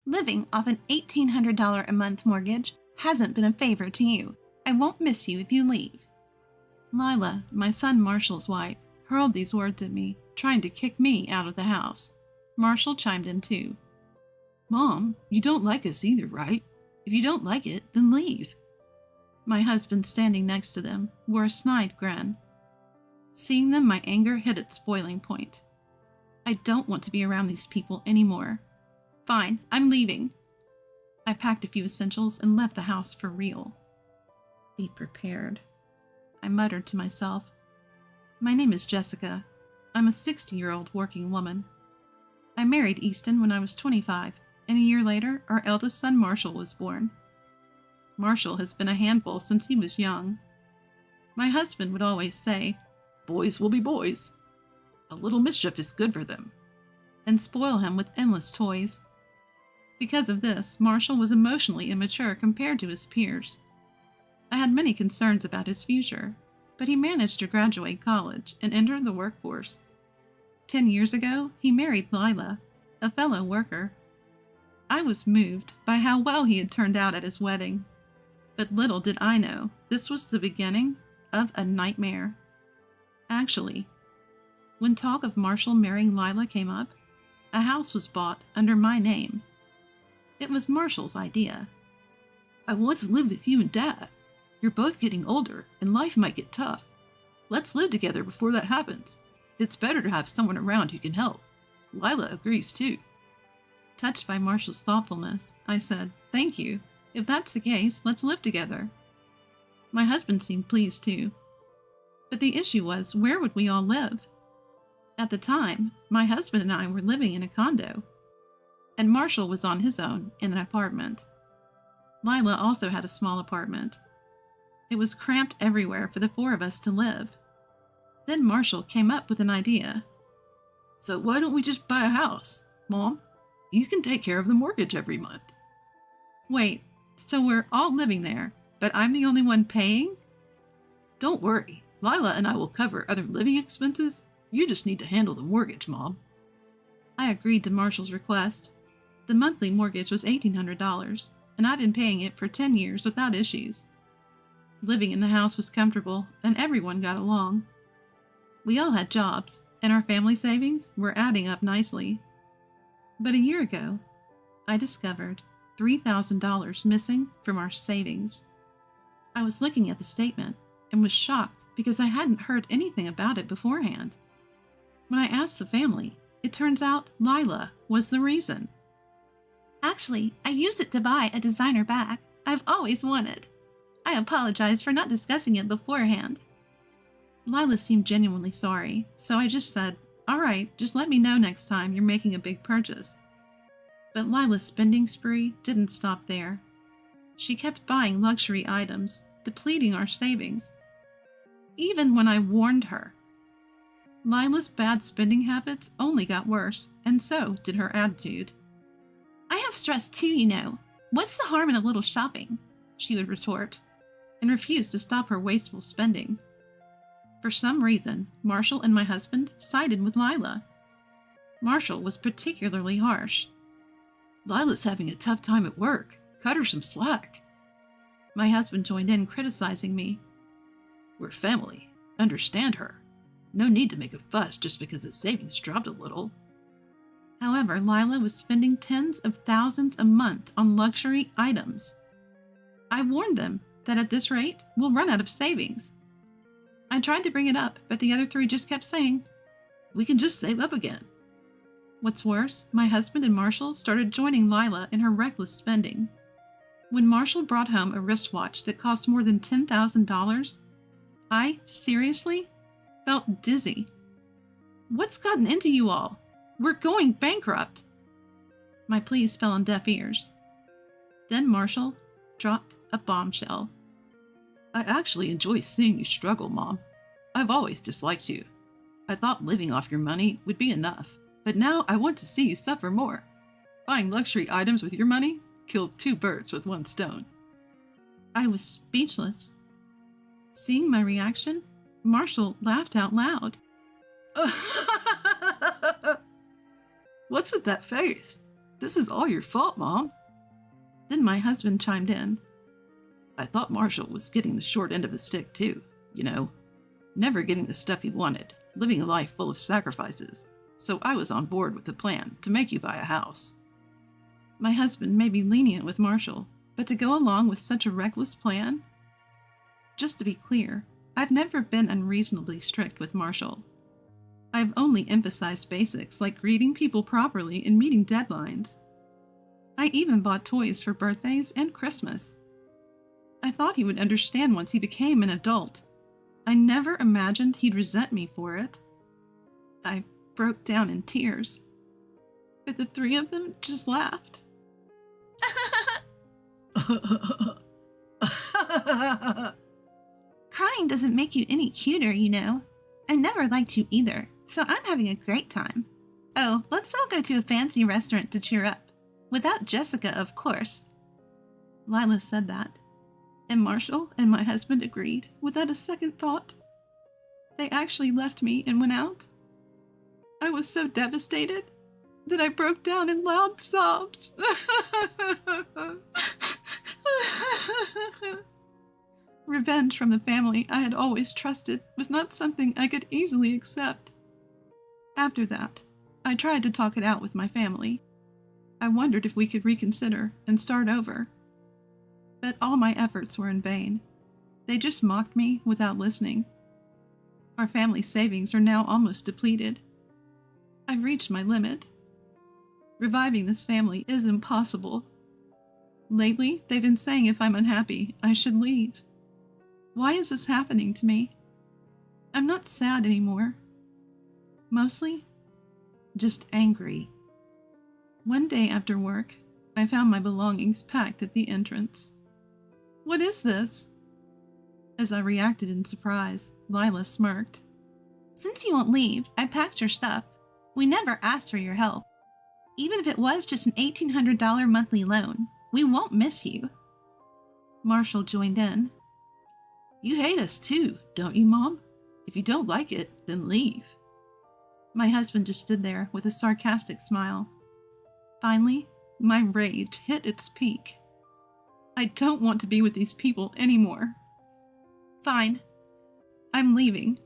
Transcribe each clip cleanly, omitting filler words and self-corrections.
Living off an $1,800 a month mortgage hasn't been a favor to you. I won't miss you if you leave. Lila, my son Marshall's wife, hurled these words at me, trying to kick me out of the house. Marshall chimed in too. Mom, you don't like us either, right? If you don't like it, then leave. My husband, standing next to them, wore a snide grin. Seeing them, my anger hit its boiling point. I don't want to be around these people anymore. Fine, I'm leaving. I packed a few essentials and left the house for real. Be prepared, I muttered to myself. My name is Jessica. I'm a 60-year-old working woman. I married Easton when I was 25, and a year later, our eldest son Marshall was born. Marshall has been a handful since he was young. My husband would always say, "Boys will be boys. A little mischief is good for them," and spoil him with endless toys. Because of this, Marshall was emotionally immature compared to his peers. I had many concerns about his future, but he managed to graduate college and enter the workforce. 10 years ago, he married Lila, a fellow worker. I was moved by how well he had turned out at his wedding, but little did I know this was the beginning of a nightmare. Actually, when talk of Marshall marrying Lila came up, a house was bought under my name. It was Marshall's idea. "I want to live with you and Dad. You're both getting older, and life might get tough. Let's live together before that happens. It's better to have someone around who can help." Lila agrees too. Touched by Marshall's thoughtfulness, I said, "Thank you. If that's the case, let's live together." My husband seemed pleased too. But the issue was, where would we all live? At the time, my husband and I were living in a condo, and Marshall was on his own in an apartment. Lila also had a small apartment. It was cramped everywhere for the four of us to live. Then Marshall came up with an idea. "So why don't we just buy a house, Mom? You can take care of the mortgage every month." Wait, so we're all living there, but I'm the only one paying? "Don't worry, Lila and I will cover other living expenses. You just need to handle the mortgage, Mom." I agreed to Marshall's request. The monthly mortgage was $1,800, and I've been paying it for 10 years without issues. Living in the house was comfortable, and everyone got along. We all had jobs, and our family savings were adding up nicely. But a year ago, I discovered $3,000 missing from our savings. I was looking at the statement and was shocked because I hadn't heard anything about it beforehand. When I asked the family, it turns out Lila was the reason. "Actually, I used it to buy a designer bag I've always wanted. I apologize for not discussing it beforehand." Lila seemed genuinely sorry, so I just said, "All right, just let me know next time you're making a big purchase." But Lila's spending spree didn't stop there. She kept buying luxury items, depleting our savings. Even when I warned her. Lila's bad spending habits only got worse, and so did her attitude. "I have stress too, you know. What's the harm in a little shopping?" she would retort, and refused to stop her wasteful spending. For some reason, Marshall and my husband sided with Lila. Marshall was particularly harsh. "Lila's having a tough time at work. Cut her some slack." My husband joined in, criticizing me. "We're family. Understand her. No need to make a fuss just because the savings dropped a little." However, Lila was spending tens of thousands a month on luxury items. I warned them that at this rate, we'll run out of savings. I tried to bring it up, but the other three just kept saying, "We can just save up again." What's worse, my husband and Marshall started joining Lila in her reckless spending. When Marshall brought home a wristwatch that cost more than $10,000, I, seriously, felt dizzy. "What's gotten into you all? We're going bankrupt." My pleas fell on deaf ears. Then Marshall dropped a bombshell. "I actually enjoy seeing you struggle, Mom. I've always disliked you. I thought living off your money would be enough, but now I want to see you suffer more. Buying luxury items with your money killed two birds with one stone." I was speechless. Seeing my reaction, Marshall laughed out loud. "What's with that face? This is all your fault, Mom. Then my husband chimed in. I thought Marshall was getting the short end of the stick too, never getting the stuff he wanted, living a life full of sacrifices. So I was on board with the plan to make you buy a house. My husband may be lenient with Marshall, but to go along with such a reckless plan? Just to be clear, I've never been unreasonably strict with Marshall. I've only emphasized basics like greeting people properly and meeting deadlines. I even bought toys for birthdays and Christmas. I thought he would understand once he became an adult. I never imagined he'd resent me for it. I broke down in tears, but the three of them just laughed. Crying doesn't make you any cuter, I never liked you either, so I'm having a great time. Oh, let's all go to a fancy restaurant to cheer up. Without Jessica, of course. Lila said that, and Marshall and my husband agreed without a second thought. They actually left me and went out. I was so devastated that I broke down in loud sobs. Revenge from the family I had always trusted was not something I could easily accept. After that, I tried to talk it out with my family. I wondered if we could reconsider and start over. But all my efforts were in vain. They just mocked me without listening. Our family savings are now almost depleted. I've reached my limit. Reviving this family is impossible. Lately, they've been saying if I'm unhappy, I should leave. Why is this happening to me? I'm not sad anymore. Mostly, just angry. One day after work, I found my belongings packed at the entrance. What is this? As I reacted in surprise, Lila smirked. Since you won't leave, I packed your stuff. We never asked for your help. Even if it was just an $1,800 monthly loan, we won't miss you. Marshall joined in. You hate us too, don't you, Mom? If you don't like it, then leave. My husband just stood there with a sarcastic smile. Finally, my rage hit its peak. I don't want to be with these people anymore. Fine. I'm leaving.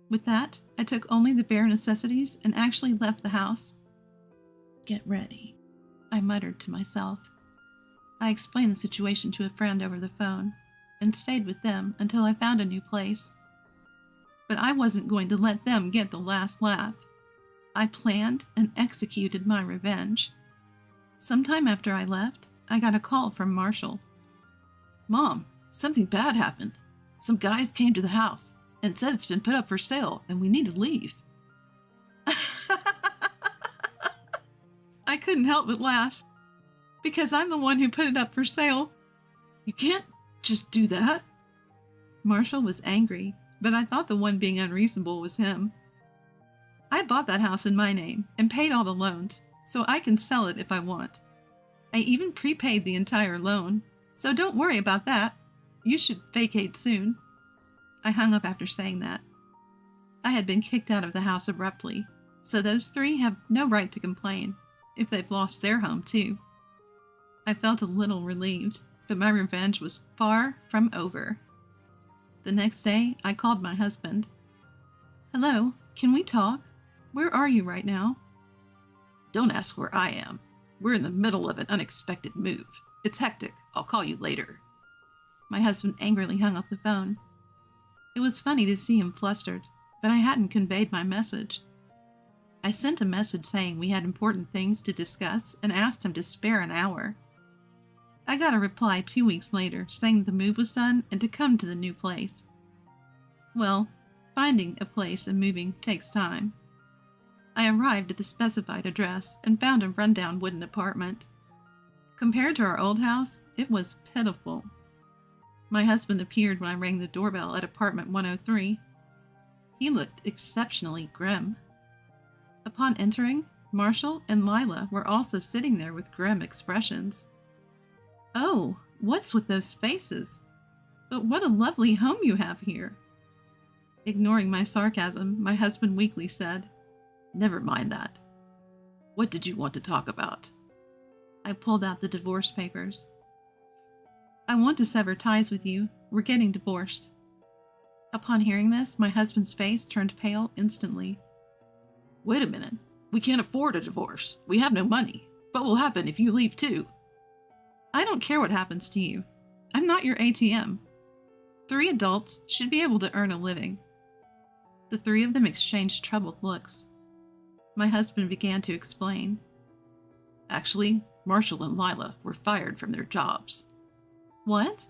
With that, I took only the bare necessities and actually left the house. Get ready, I muttered to myself. I explained the situation to a friend over the phone and stayed with them until I found a new place. But I wasn't going to let them get the last laugh. I planned and executed my revenge. Sometime after I left, I got a call from Marshall. Mom, something bad happened. Some guys came to the house and said it's been put up for sale and we need to leave. I couldn't help but laugh, because I'm the one who put it up for sale. You can't just do that. Marshall was angry, but I thought the one being unreasonable was him. I bought that house in my name and paid all the loans, so I can sell it if I want. I even prepaid the entire loan, so don't worry about that. You should vacate soon. I hung up after saying that. I had been kicked out of the house abruptly, so those three have no right to complain if they've lost their home too. I felt a little relieved, but my revenge was far from over. The next day, I called my husband. Hello, can we talk? Where are you right now? Don't ask where I am. We're in the middle of an unexpected move. It's hectic. I'll call you later. My husband angrily hung up the phone. It was funny to see him flustered, but I hadn't conveyed my message. I sent a message saying we had important things to discuss and asked him to spare an hour. I got a reply 2 weeks later saying the move was done and to come to the new place. Well, finding a place and moving takes time. I arrived at the specified address and found a rundown wooden apartment. Compared to our old house, it was pitiful. My husband appeared when I rang the doorbell at apartment 103. He looked exceptionally grim. Upon entering, Marshall and Lila were also sitting there with grim expressions. Oh, what's with those faces? But what a lovely home you have here. Ignoring my sarcasm, my husband weakly said, Never mind that. What did you want to talk about? I pulled out the divorce papers. I want to sever ties with you. We're getting divorced. Upon hearing this, my husband's face turned pale instantly. Wait a minute. We can't afford a divorce. We have no money. What will happen if you leave too? I don't care what happens to you. I'm not your ATM. 3 adults should be able to earn a living. The 3 of them exchanged troubled looks. My husband began to explain. Actually, Marshall and Lila were fired from their jobs. What?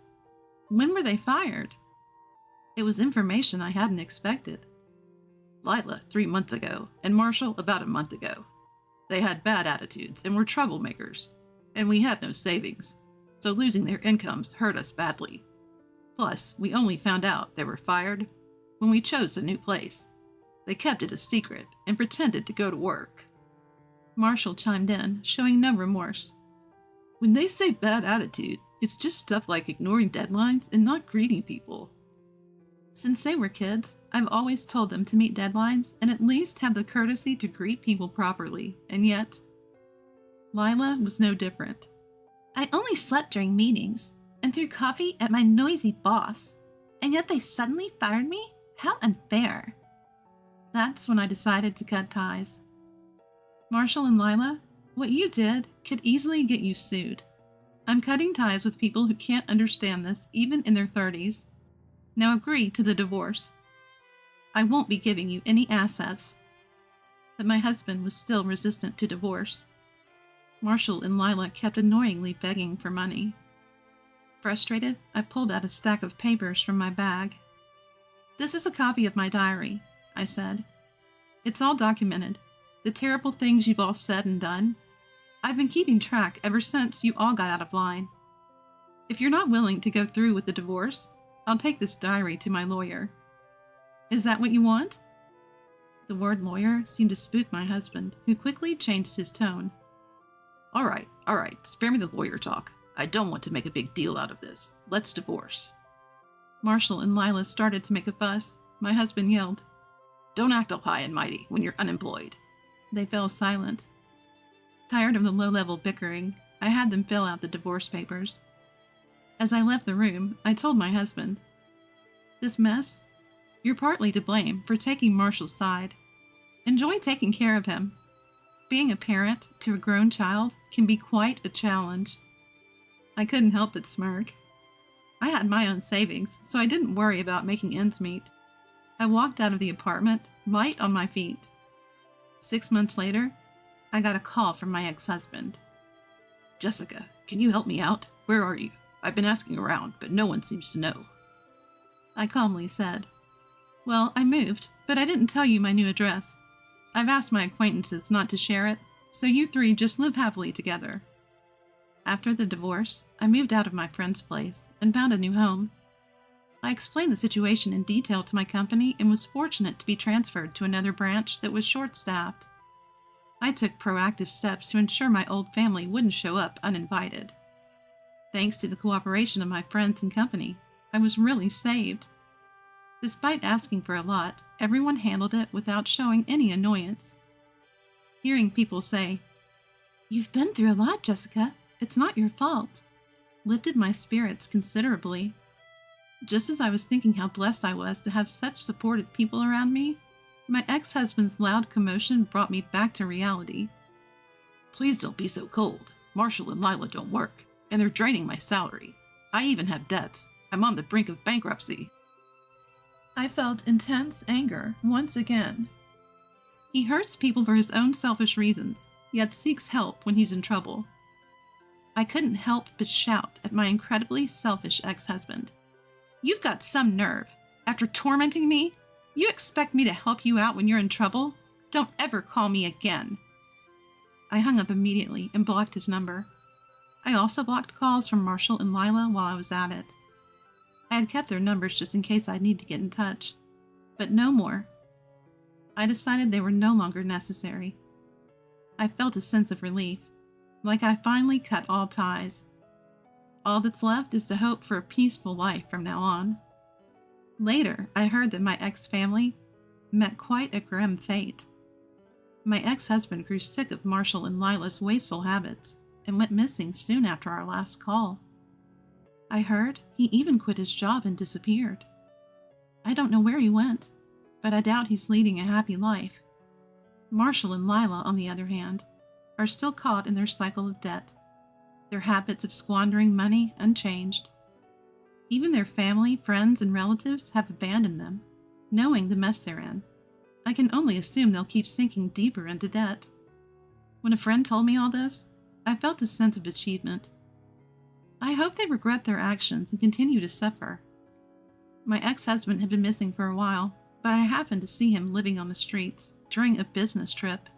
When were they fired? It was information I hadn't expected. Lila 3 months ago, and Marshall about a month ago. They had bad attitudes and were troublemakers, and we had no savings, so losing their incomes hurt us badly. Plus, we only found out they were fired when we chose a new place. They kept it a secret and pretended to go to work. Marshall chimed in, showing no remorse. When they say bad attitude, it's just stuff like ignoring deadlines and not greeting people. Since they were kids, I've always told them to meet deadlines and at least have the courtesy to greet people properly, and yet, Lila was no different. I only slept during meetings and threw coffee at my noisy boss, and yet they suddenly fired me? How unfair. That's when I decided to cut ties. Marshall and Lila, what you did could easily get you sued. I'm cutting ties with people who can't understand this even in their 30s. Now agree to the divorce. I won't be giving you any assets. But my husband was still resistant to divorce. Marshall and Lila kept annoyingly begging for money. Frustrated, I pulled out a stack of papers from my bag. This is a copy of my diary, I said. It's all documented, the terrible things you've all said and done. I've been keeping track ever since you all got out of line. If you're not willing to go through with the divorce, I'll take this diary to my lawyer. Is that what you want? The word lawyer seemed to spook my husband, who quickly changed his tone. All right, spare me the lawyer talk. I don't want to make a big deal out of this. Let's divorce. Marshall and Lila started to make a fuss. My husband yelled, Don't act all high and mighty when you're unemployed. They fell silent. Tired of the low-level bickering, I had them fill out the divorce papers. As I left the room, I told my husband, This mess? You're partly to blame for taking Marshall's side. Enjoy taking care of him. Being a parent to a grown child can be quite a challenge. I couldn't help but smirk. I had my own savings, so I didn't worry about making ends meet. I walked out of the apartment, light on my feet. 6 months later, I got a call from my ex-husband. Jessica, can you help me out? Where are you? I've been asking around, but no one seems to know. I calmly said, Well, I moved, but I didn't tell you my new address. I've asked my acquaintances not to share it, so you 3 just live happily together. After the divorce, I moved out of my friend's place and found a new home. I explained the situation in detail to my company and was fortunate to be transferred to another branch that was short-staffed. I took proactive steps to ensure my old family wouldn't show up uninvited. Thanks to the cooperation of my friends and company, I was really saved. Despite asking for a lot, everyone handled it without showing any annoyance. Hearing people say, You've been through a lot, Jessica. It's not your fault, lifted my spirits considerably. Just as I was thinking how blessed I was to have such supportive people around me, my ex-husband's loud commotion brought me back to reality. Please don't be so cold. Marshall and Lila don't work, and they're draining my salary. I even have debts. I'm on the brink of bankruptcy. I felt intense anger once again. He hurts people for his own selfish reasons, yet seeks help when he's in trouble. I couldn't help but shout at my incredibly selfish ex-husband. You've got some nerve. After tormenting me, you expect me to help you out when you're in trouble? Don't ever call me again. I hung up immediately and blocked his number. I also blocked calls from Marshall and Lila while I was at it. I had kept their numbers just in case I'd need to get in touch, but no more. I decided they were no longer necessary. I felt a sense of relief, like I finally cut all ties. All that's left is to hope for a peaceful life from now on. Later, I heard that my ex-family met quite a grim fate. My ex-husband grew sick of Marshall and Lila's wasteful habits and went missing soon after our last call. I heard he even quit his job and disappeared. I don't know where he went, but I doubt he's leading a happy life. Marshall and Lila, on the other hand, are still caught in their cycle of debt, their habits of squandering money unchanged. Even their family, friends, and relatives have abandoned them, knowing the mess they're in. I can only assume they'll keep sinking deeper into debt. When a friend told me all this, I felt a sense of achievement. I hope they regret their actions and continue to suffer. My ex-husband had been missing for a while, but I happened to see him living on the streets during a business trip.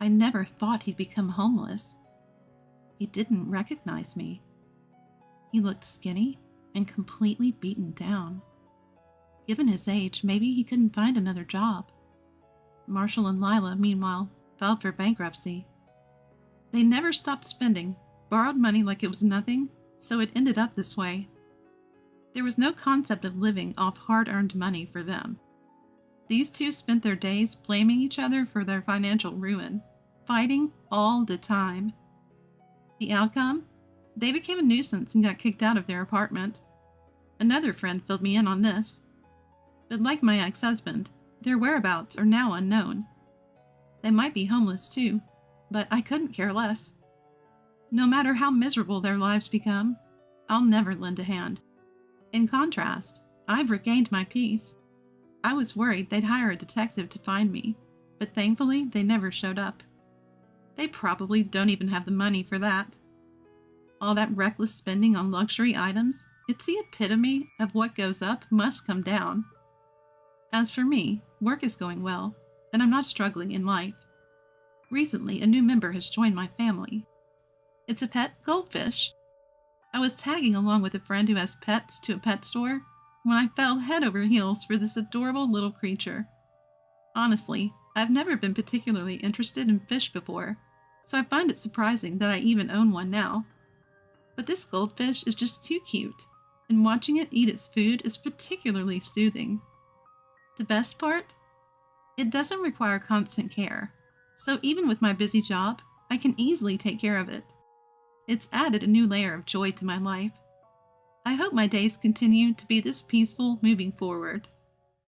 I never thought he'd become homeless. He didn't recognize me. He looked skinny and completely beaten down. Given his age, maybe he couldn't find another job. Marshall and Lila, meanwhile, filed for bankruptcy. They never stopped spending, borrowed money like it was nothing, so it ended up this way. There was no concept of living off hard-earned money for them. These two spent their days blaming each other for their financial ruin, fighting all the time. The outcome? They became a nuisance and got kicked out of their apartment. Another friend filled me in on this. But like my ex-husband, their whereabouts are now unknown. They might be homeless too, but I couldn't care less. No matter how miserable their lives become, I'll never lend a hand. In contrast, I've regained my peace. I was worried they'd hire a detective to find me, but thankfully they never showed up. They probably don't even have the money for that. All that reckless spending on luxury items, it's the epitome of what goes up must come down. As for me, work is going well, and I'm not struggling in life. Recently, a new member has joined my family. It's a pet goldfish. I was tagging along with a friend who has pets to a pet store when I fell head over heels for this adorable little creature. Honestly, I've never been particularly interested in fish before, so I find it surprising that I even own one now. But this goldfish is just too cute, and watching it eat its food is particularly soothing. The best part? It doesn't require constant care, so even with my busy job, I can easily take care of it. It's added a new layer of joy to my life. I hope my days continue to be this peaceful moving forward.